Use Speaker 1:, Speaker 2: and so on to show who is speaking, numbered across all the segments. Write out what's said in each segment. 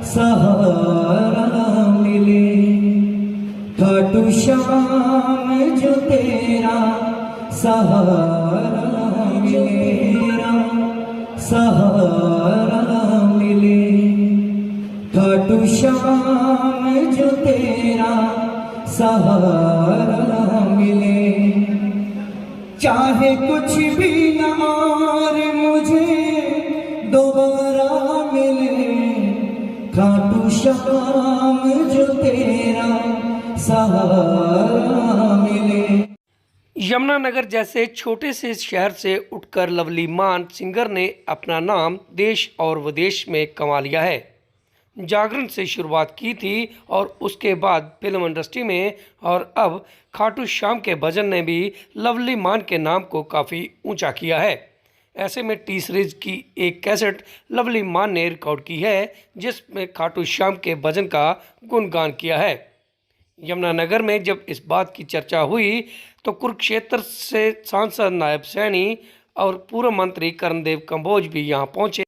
Speaker 1: सहारा मिले। खाटू श्याम जो तेरा सहारा मेरा सहारा मिले। खाटू श्याम जो तेरा सहारा मिले। चाहे कुछ भी न और मुझे दोबारा मिले। खाटू श्याम जो तेरा सहारा मिले।
Speaker 2: यमुनानगर जैसे छोटे से शहर से उठकर लवली मान सिंगर ने अपना नाम देश और विदेश में कमा लिया है। जागरण से शुरुआत की थी और उसके बाद फिल्म इंडस्ट्री में, और अब खाटू श्याम के भजन ने भी लवली मान के नाम को काफ़ी ऊंचा किया है। ऐसे में टी सीरीज की एक कैसेट लवली मान ने रिकॉर्ड की है जिसमें खाटू श्याम के भजन का गुणगान किया है। यमुनानगर में जब इस बात की चर्चा हुई तो कुरुक्षेत्र से सांसद नायब सैनी और पूर्व मंत्री कर्णदेव कंबोज भी यहां पहुंचे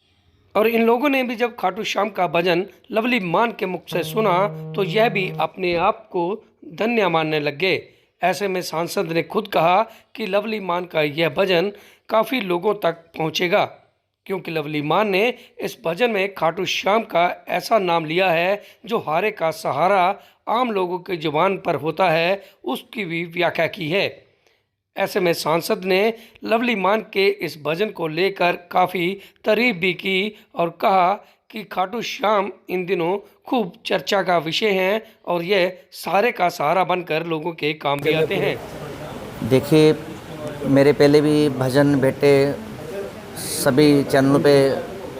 Speaker 2: और इन लोगों ने भी जब खाटू श्याम का भजन लवली मान के मुख से सुना तो यह भी अपने आप को धन्य मानने लग गए। ऐसे में सांसद ने खुद कहा कि लवली मान का यह भजन काफ़ी लोगों तक पहुंचेगा, क्योंकि लवली मान ने इस भजन में खाटू श्याम का ऐसा नाम लिया है जो हारे का सहारा आम लोगों के जुबान पर होता है, उसकी भी व्याख्या की है। ऐसे में सांसद ने लवली मान के इस भजन को लेकर काफ़ी तारीफ भी की और कहा कि खाटू श्याम इन दिनों खूब चर्चा का विषय हैं और यह सारे का सहारा बनकर लोगों के काम भी आते हैं।
Speaker 3: देखिए, मेरे पहले भी भजन बेटे सभी चैनलों पे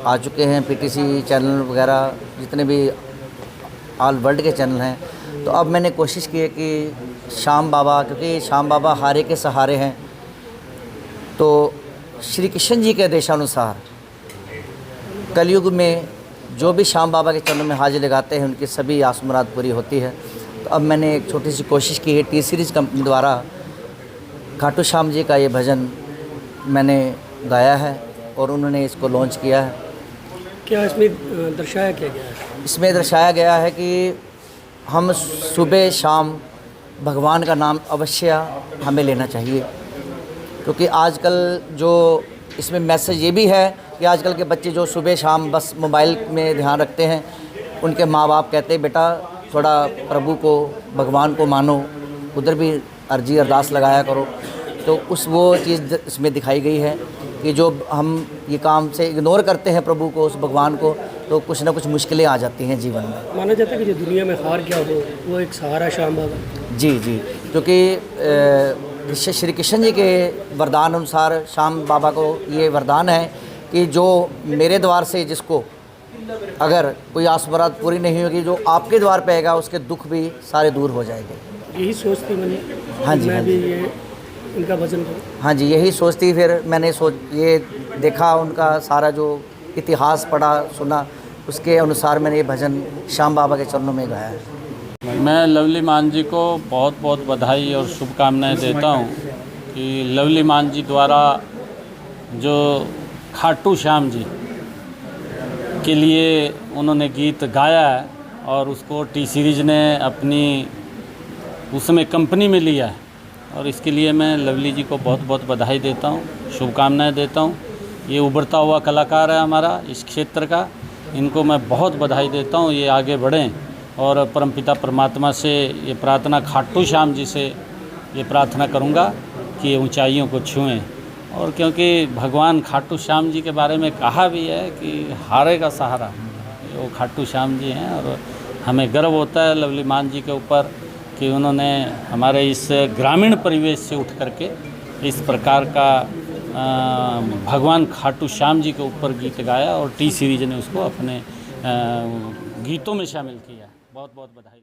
Speaker 3: आ चुके हैं, पीटीसी चैनल वगैरह जितने भी ऑल वर्ल्ड के चैनल हैं। तो अब मैंने कोशिश की है कि श्याम बाबा, क्योंकि श्याम बाबा हारे के सहारे हैं, तो श्री कृष्ण जी के आदेशानुसार कलयुग में जो भी श्याम बाबा के चरणों में हाजिर लगाते हैं उनकी सभी आस मुराद पूरी होती है। तो अब मैंने एक छोटी सी कोशिश की है, टी सीरीज़ कंपनी द्वारा खाटू श्याम जी का ये भजन मैंने गाया है और उन्होंने इसको लॉन्च किया है।
Speaker 2: क्या इसमें दर्शाया क्या गया है?
Speaker 3: इसमें दर्शाया गया है कि हम सुबह शाम भगवान का नाम अवश्य हमें लेना चाहिए, क्योंकि आजकल जो इसमें मैसेज ये भी है कि आजकल के बच्चे जो सुबह शाम बस मोबाइल में ध्यान रखते हैं, उनके माँ बाप कहते हैं बेटा थोड़ा प्रभु को, भगवान को मानो, उधर भी अर्जी अरदास लगाया करो। तो वो चीज़ इसमें दिखाई गई है कि जो हम ये काम से इग्नोर करते हैं प्रभु को, उस भगवान को, तो कुछ ना कुछ मुश्किलें आ जाती हैं जीवन में।
Speaker 2: माना जाता है कि जो दुनिया में हार गया हो वो एक सहारा श्याम बाबा।
Speaker 3: जी जी, क्योंकि श्री कृष्ण जी के वरदान अनुसार श्याम बाबा को ये वरदान है कि जो मेरे द्वार से जिसको अगर कोई आस मुराद पूरी नहीं होगी, जो आपके द्वार पे आएगा उसके दुख भी सारे दूर हो जाएंगे।
Speaker 2: यही सोचती मैंने।
Speaker 3: हाँ जी,
Speaker 2: मैं भी ये इनका भजन करूं।
Speaker 3: हाँ जी, यही सोचती। फिर मैंने ये देखा, उनका सारा जो इतिहास पढ़ा सुना, उसके अनुसार मैंने ये भजन श्याम बाबा के चरणों में गाया है।
Speaker 4: मैं लवली मान जी को बहुत बहुत बधाई और शुभकामनाएं देता हूं कि लवली मान जी द्वारा जो खाटू श्याम जी के लिए उन्होंने गीत गाया है और उसको टी सीरीज़ ने अपनी उसमें कंपनी में लिया है, और इसके लिए मैं लवली जी को बहुत बहुत बधाई देता हूँ, शुभकामनाएं देता हूँ। ये उभरता हुआ कलाकार है हमारा इस क्षेत्र का, इनको मैं बहुत बधाई देता हूँ। ये आगे बढ़ें और परमपिता परमात्मा से ये प्रार्थना, खाटू श्याम जी से ये प्रार्थना करूँगा कि ये ऊंचाइयों को छुएं। और क्योंकि भगवान खाटू श्याम जी के बारे में कहा भी है कि हारे का सहारा वो खाटू श्याम जी हैं, और हमें गर्व होता है लवली मान जी के ऊपर कि उन्होंने हमारे इस ग्रामीण परिवेश से उठ करके इस प्रकार का भगवान खाटू श्याम जी के ऊपर गीत गाया और टी सीरीज ने उसको अपने गीतों में शामिल किया। बहुत बहुत बधाई।